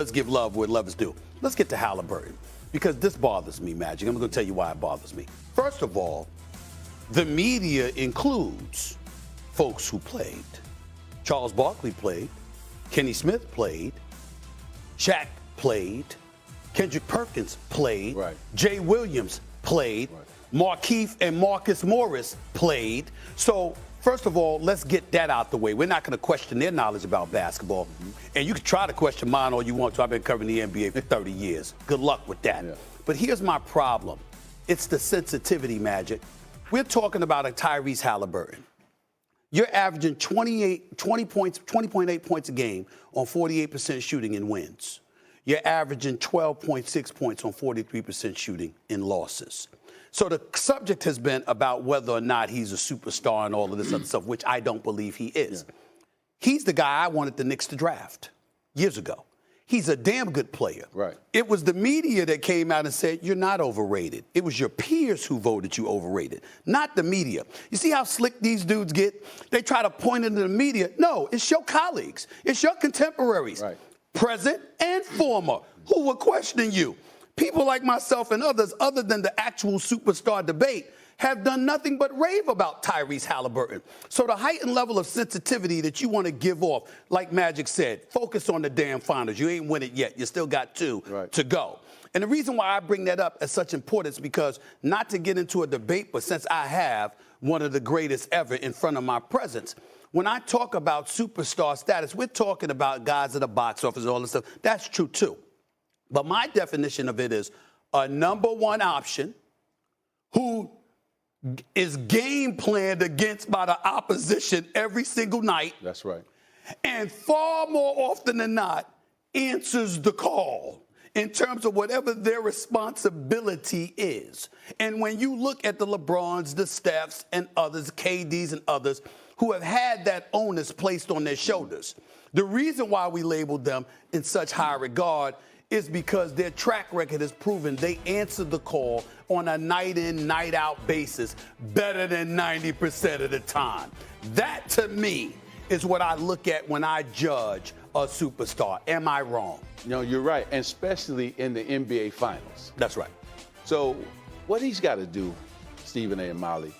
Let's give love where love is due. Let's get to Haliburton, because this bothers me, Magic. I'm going to tell you why it bothers me. First of all, the media includes folks who played. Charles Barkley played. Kenny Smith played. Shaq played. Kendrick Perkins played. Right. Jay Williams played. Right. Markeith and Marcus Morris played. So, first of all, let's get that out the way. We're not going to question their knowledge about basketball. Mm-hmm. And you can try to question mine all you want to. I've been covering the NBA for 30 years. Good luck with that. Yeah. But here's my problem. It's the sensitivity, Magic. We're talking about a Tyrese Haliburton. You're averaging 20.8 points a game on 48% shooting in wins. You're averaging 12.6 points on 43% shooting in losses. So the subject has been about whether or not he's a superstar and all of this other stuff, which I don't believe he is. Yeah. He's the guy I wanted the Knicks to draft years ago. He's a damn good player. Right. It was the media that came out and said, you're not overrated. It was your peers who voted you overrated, not the media. You see how slick these dudes get? They try to point into the media. No, it's your colleagues. It's your contemporaries, right, present and former, who were questioning you. People like myself and others, other than the actual superstar debate, have done nothing but rave about Tyrese Haliburton. So the heightened level of sensitivity that you want to give off, like Magic said, focus on the damn finals. You ain't win it yet. You still got two to go. And the reason why I bring that up as such importance is because, not to get into a debate, but since I have one of the greatest ever in front of my presence, when I talk about superstar status, we're talking about guys at the box office and all this stuff. That's true, too. But my definition of it is a number one option who is game planned against by the opposition every single night. That's right. And far more often than not, answers the call in terms of whatever their responsibility is. And when you look at the LeBrons, the Stephs, and others, KDs and others, who have had that onus placed on their shoulders, the reason why we labeled them in such high regard is because their track record has proven they answer the call on a night-in, night-out basis better than 90% of the time. That, to me, is what I look at when I judge a superstar. Am I wrong? No, you're right, and especially in the NBA Finals. That's right. So what he's got to do, Stephen A. and Molly,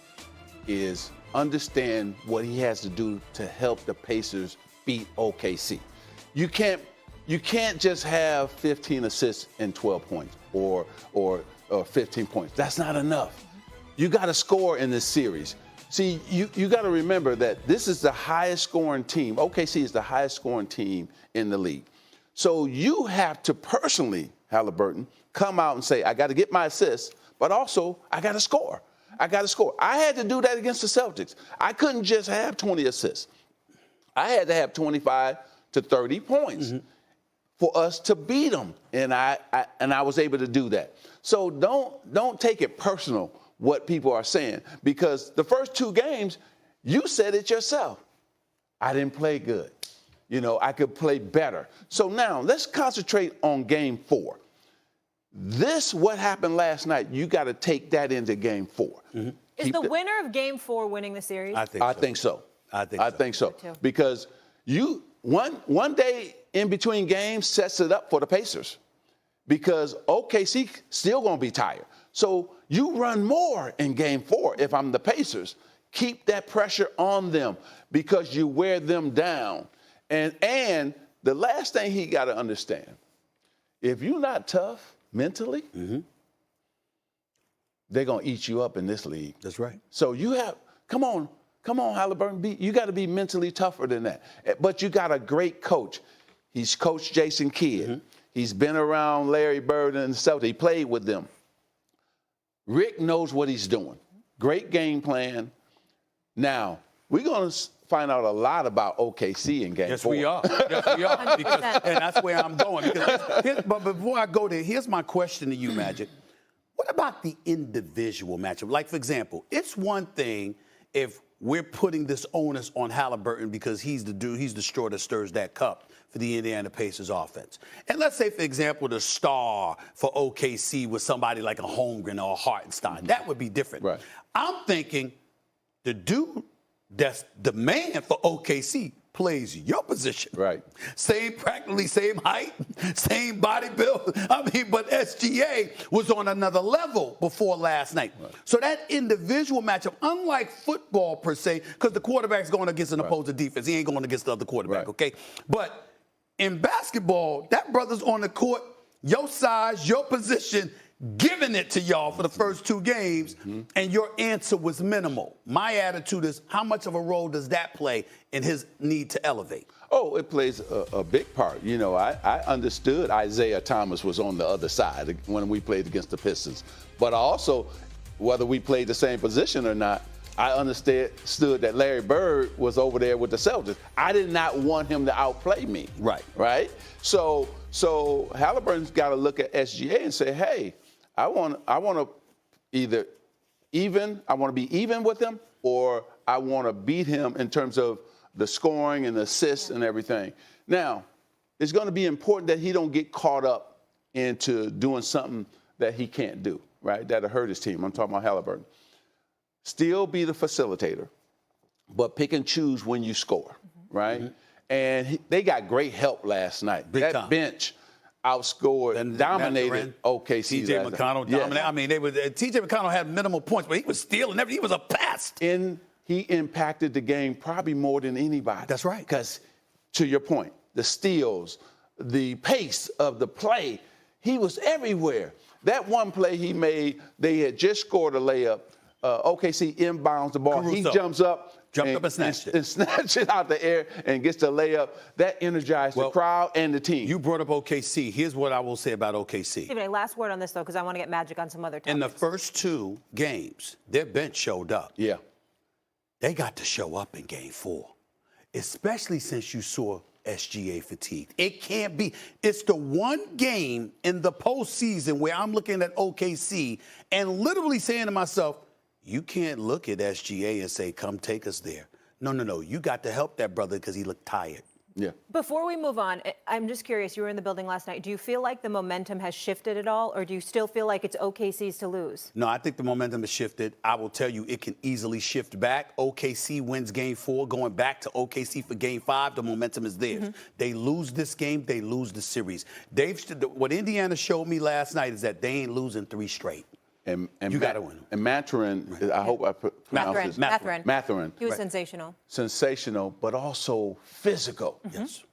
is understand what he has to do to help the Pacers beat OKC. You can't just have 15 assists and 12 points or 15 points. That's not enough. You got to score in this series. See, you got to remember that this is the highest scoring team. OKC is the highest scoring team in the league. So you have to personally, Haliburton, come out and say, I got to get my assists, but also I got to score. I got to score. I had to do that against the Celtics. I couldn't just have 20 assists. I had to have 25 to 30 points. Mm-hmm. For us to beat them, and I was able to do that. So don't take it personal what people are saying, because the first two games, you said it yourself. I didn't play good. You know, I could play better. So now let's concentrate on Game 4. What happened last night, you got to take that into Game 4. Mm-hmm. Is the winner of Game 4 winning the series? I think so. I think so. Because one day in between games sets it up for the Pacers, because OKC still going to be tired. So you run more in Game 4 if I'm the Pacers. Keep that pressure on them because you wear them down. And the last thing he got to understand, if you're not tough mentally, mm-hmm, they're going to eat you up in this league. That's right. So come on, Haliburton, you got to be mentally tougher than that. But you got a great coach. He's coached Jason Kidd. Mm-hmm. He's been around Larry Bird and the Celtics. He played with them. Rick knows what he's doing. Great game plan. Now, we're going to find out a lot about OKC in Game 4. Yes, we are. Yes, we are. And that's where I'm going. But before I go there, here's my question to you, Magic. What about the individual matchup? Like, for example, it's one thing if we're putting this onus on Haliburton because he's the dude, he's the straw that stirs that cup for the Indiana Pacers offense. And let's say, for example, the star for OKC was somebody like a Holmgren or a Hartenstein. That would be different. Right. I'm thinking the dude that's the man for OKC plays your position. Right. Practically same height, same body build. I mean, but SGA was on another level before last night. Right. So that individual matchup, unlike football per se, because the quarterback's going against an opposing defense, he ain't going against the other quarterback, okay? But in basketball, that brother's on the court, your size, your position, giving it to y'all for the first 2 games, and your answer was minimal. My attitude is, how much of a role does that play in his need to elevate? Oh, it plays a big part. You know, I understood Isaiah Thomas was on the other side when we played against the Pistons. But I also, whether we played the same position or not, I understood that Larry Bird was over there with the Celtics. I did not want him to outplay me. Right. Right? So Haliburton's got to look at SGA and say, hey, I want to either I want to be even with him, or I want to beat him in terms of the scoring and the assists and everything. Now, it's going to be important that he don't get caught up into doing something that he can't do, right? That'll hurt his team. I'm talking about Haliburton. Still be the facilitator, but pick and choose when you score, right? And they got great help last night. Big that time. bench outscored and dominated OKC. T.J. McConnell dominated. I mean, T.J. McConnell had minimal points, but he was stealing everything. He was a pest. He impacted the game probably more than anybody. That's right. Because, to your point, the steals, the pace of the play, he was everywhere. That one play he made, they had just scored a layup. OKC inbounds the ball. Caruso. He jumps up and snatched it. And snatches it out the air and gets the layup. That energized the crowd and the team. You brought up OKC. Here's what I will say about OKC. Stephen A., last word on this, though, because I want to get Magic on some other topics. In the first 2 games, their bench showed up. Yeah. They got to show up in game 4, especially since you saw SGA fatigued. It can't be. It's the one game in the postseason where I'm looking at OKC and literally saying to myself, you can't look at SGA and say, come take us there. No. You got to help that brother because he looked tired. Yeah. Before we move on, I'm just curious. You were in the building last night. Do you feel like the momentum has shifted at all, or do you still feel like it's OKC's to lose? No, I think the momentum has shifted. I will tell you, it can easily shift back. OKC wins game 4, going back to OKC for game 5. The momentum is theirs. They lose this game, they lose the series. What Indiana showed me last night is that they ain't losing 3 straight. And you got to win. And Mathurin, I hope I pronounced his Mathurin. He was sensational. Sensational, but also physical. Yes.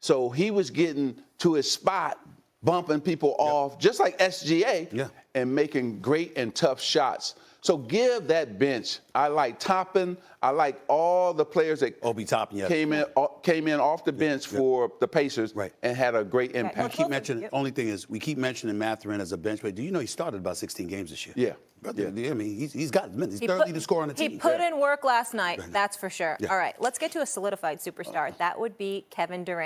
So he was getting to his spot, bumping people off, just like SGA, and making great and tough shots. So give that bench. I like Toppin. I like all the players that Obi Toppin, came in off the bench for the Pacers and had a great impact. We keep mentioning. Only thing is, we keep mentioning Mathurin as a bench player. Do you know he started about 16 games this year? Yeah. Brother, I mean, he's got minutes. He's third leading scorer on the team. He put in work last night, that's for sure. All right, let's get to a solidified superstar. That would be Kevin Durant.